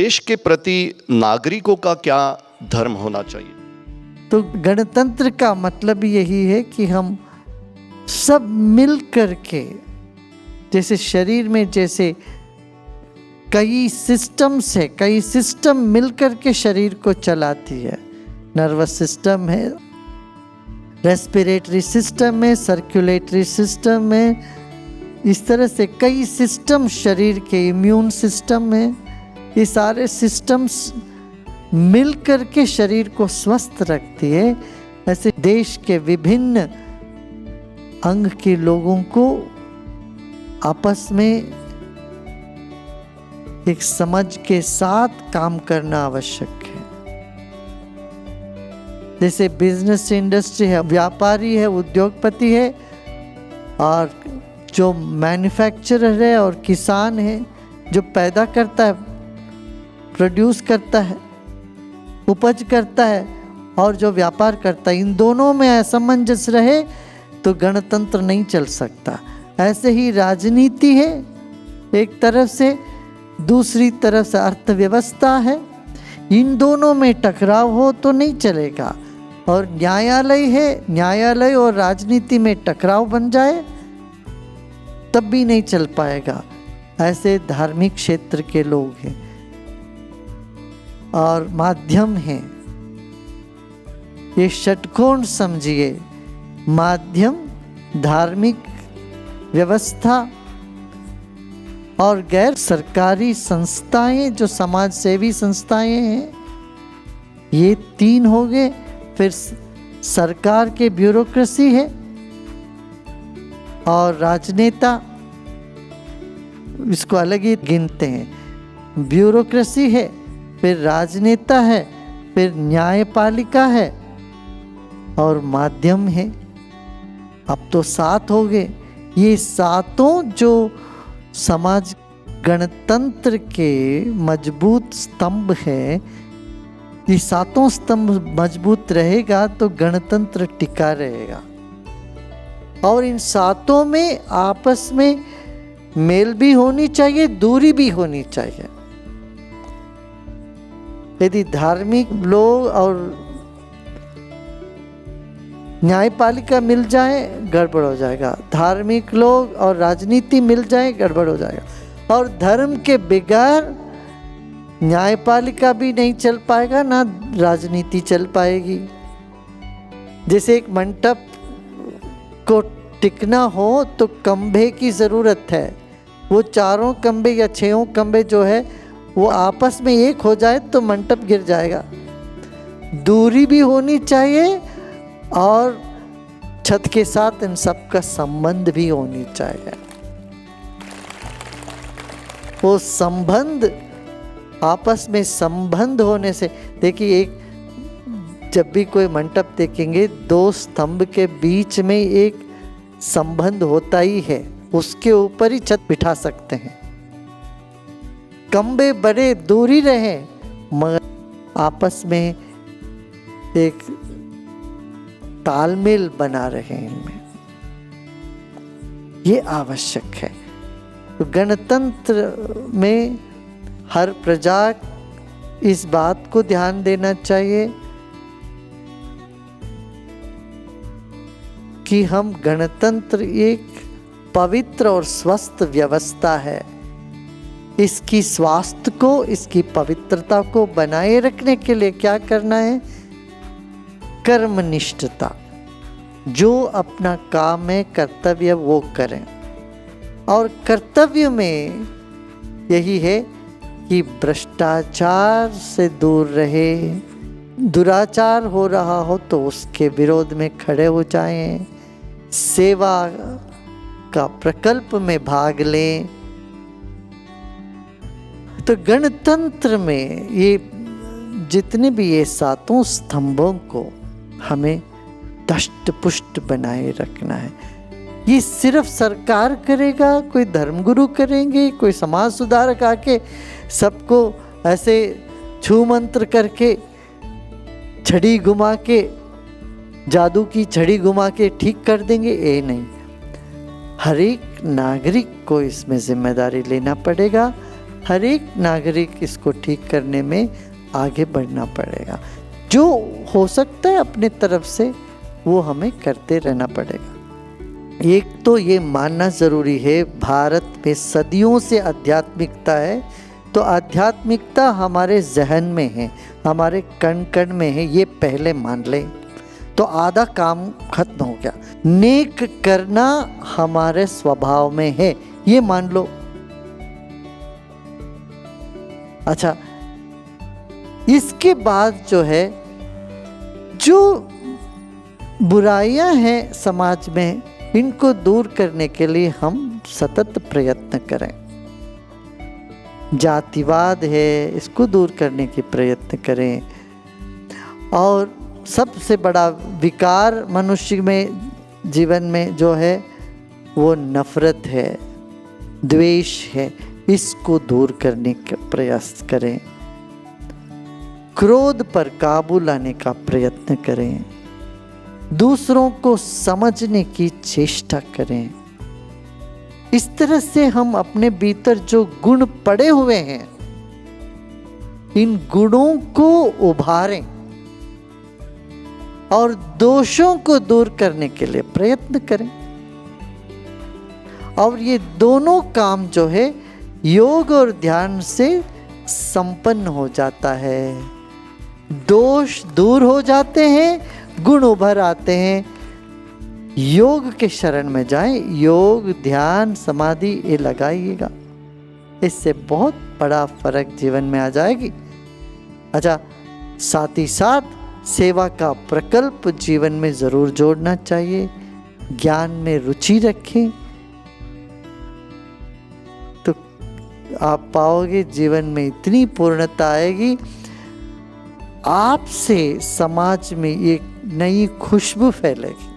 देश के प्रति नागरिकों का क्या धर्म होना चाहिए? तो गणतंत्र का मतलब यही है कि हम सब मिल करके, जैसे शरीर में जैसे कई सिस्टम्स है, कई सिस्टम मिल करके शरीर को चलाती है। नर्वस सिस्टम है, रेस्पिरेटरी सिस्टम है, सर्कुलेटरी सिस्टम है, इस तरह से कई सिस्टम शरीर के, इम्यून सिस्टम है, ये सारे सिस्टम्स मिल करके शरीर को स्वस्थ रखती है। ऐसे देश के विभिन्न अंग के लोगों को आपस में एक समझ के साथ काम करना आवश्यक है। जैसे बिजनेस इंडस्ट्री है, व्यापारी है, उद्योगपति है, और जो मैन्युफैक्चरर है और किसान है, जो पैदा करता है, प्रोड्यूस करता है, उपज करता है, और जो व्यापार करता है, इन दोनों में असमंजस रहे तो गणतंत्र नहीं चल सकता। ऐसे ही राजनीति है एक तरफ से, दूसरी तरफ से अर्थव्यवस्था है, इन दोनों में टकराव हो तो नहीं चलेगा। और न्यायालय है, न्यायालय और राजनीति में टकराव बन जाए तब भी नहीं चल पाएगा। ऐसे धार्मिक क्षेत्र के लोग हैं और माध्यम हैं, ये षटकोण समझिए, माध्यम, धार्मिक व्यवस्था और गैर सरकारी संस्थाएं जो समाज सेवी संस्थाएं हैं, ये तीन हो गए। फिर सरकार के ब्यूरोक्रेसी है और राजनेता, इसको अलग ही गिनते हैं। ब्यूरोक्रेसी है, फिर राजनेता है, फिर न्यायपालिका है और माध्यम है। अब तो 7 हो गए। ये सातों जो समाज गणतंत्र के मजबूत स्तंभ है, ये सातों स्तंभ मजबूत रहेगा तो गणतंत्र टिका रहेगा। और इन सातों में आपस में मेल भी होनी चाहिए, दूरी भी होनी चाहिए। यदि धार्मिक लोग और न्यायपालिका मिल जाए गड़बड़ हो जाएगा, धार्मिक लोग और राजनीति मिल जाए गड़बड़ हो जाएगा। और धर्म के बगैर न्यायपालिका भी नहीं चल पाएगा, ना राजनीति चल पाएगी। जैसे एक मंडप को टिकना हो तो खंभे की ज़रूरत है। वो 4 खंभे या 6 खंभे जो है वो आपस में एक हो जाए तो मंडप गिर जाएगा। दूरी भी होनी चाहिए और छत के साथ इन सब का संबंध भी होनी चाहिए। वो संबंध, आपस में संबंध होने से, देखिए एक जब भी कोई मंडप देखेंगे 2 स्तंभ के बीच में एक संबंध होता ही है, उसके ऊपर ही छत बिठा सकते हैं। खंभे बड़े दूरी रहे मगर आपस में एक तालमेल बना रहे इनमें, ये आवश्यक है। तो गणतंत्र में हर प्रजा इस बात को ध्यान देना चाहिए कि हम गणतंत्र एक पवित्र और स्वस्थ व्यवस्था है। इसकी स्वास्थ्य को, इसकी पवित्रता को बनाए रखने के लिए क्या करना है? कर्मनिष्ठता, जो अपना काम है, कर्तव्य वो करें। और कर्तव्य में यही है कि भ्रष्टाचार से दूर रहे, दुराचार हो रहा हो तो उसके विरोध में खड़े हो जाएं, सेवा का प्रकल्प में भाग लें। तो गणतंत्र में ये जितने भी ये सातों स्तंभों को हमें दष्ट पुष्ट बनाए रखना है। ये सिर्फ सरकार करेगा, कोई धर्मगुरु करेंगे, कोई समाज सुधारक आके सबको ऐसे छू मंत्र करके, छड़ी घुमा के, जादू की छड़ी घुमा के ठीक कर देंगे, ये नहीं। हर एक नागरिक को इसमें जिम्मेदारी लेना पड़ेगा हर एक नागरिक इसको ठीक करने में आगे बढ़ना पड़ेगा। जो हो सकता है अपने तरफ से वो हमें करते रहना पड़ेगा। एक तो ये मानना ज़रूरी है, भारत में सदियों से आध्यात्मिकता है, तो आध्यात्मिकता हमारे जहन में है, हमारे कण कण में है, ये पहले मान लें तो आधा काम खत्म हो गया। नेक करना हमारे स्वभाव में है, ये मान लो। अच्छा, इसके बाद जो है, जो बुराइयां हैं समाज में, इनको दूर करने के लिए हम सतत प्रयत्न करें। जातिवाद है, इसको दूर करने के प्रयत्न करें। और सबसे बड़ा विकार मनुष्य में, जीवन में जो है, वो नफरत है, द्वेष है, इसको दूर करने का प्रयास करें। क्रोध पर काबू लाने का प्रयत्न करें। दूसरों को समझने की चेष्टा करें। इस तरह से हम अपने भीतर जो गुण पड़े हुए हैं, इन गुणों को उभारें और दोषों को दूर करने के लिए प्रयत्न करें। और ये दोनों काम जो है, योग और ध्यान से संपन्न हो जाता है। दोष दूर हो जाते हैं, गुण उभर आते हैं। योग के शरण में जाएं, योग, ध्यान, समाधि ये लगाइएगा, इससे बहुत बड़ा फर्क जीवन में आ जाएगी। अच्छा, साथ ही साथ सेवा का प्रकल्प जीवन में ज़रूर जोड़ना चाहिए। ज्ञान में रुचि रखें तो आप पाओगे जीवन में इतनी पूर्णता आएगी, आपसे समाज में एक नई खुशबू फैलेगी।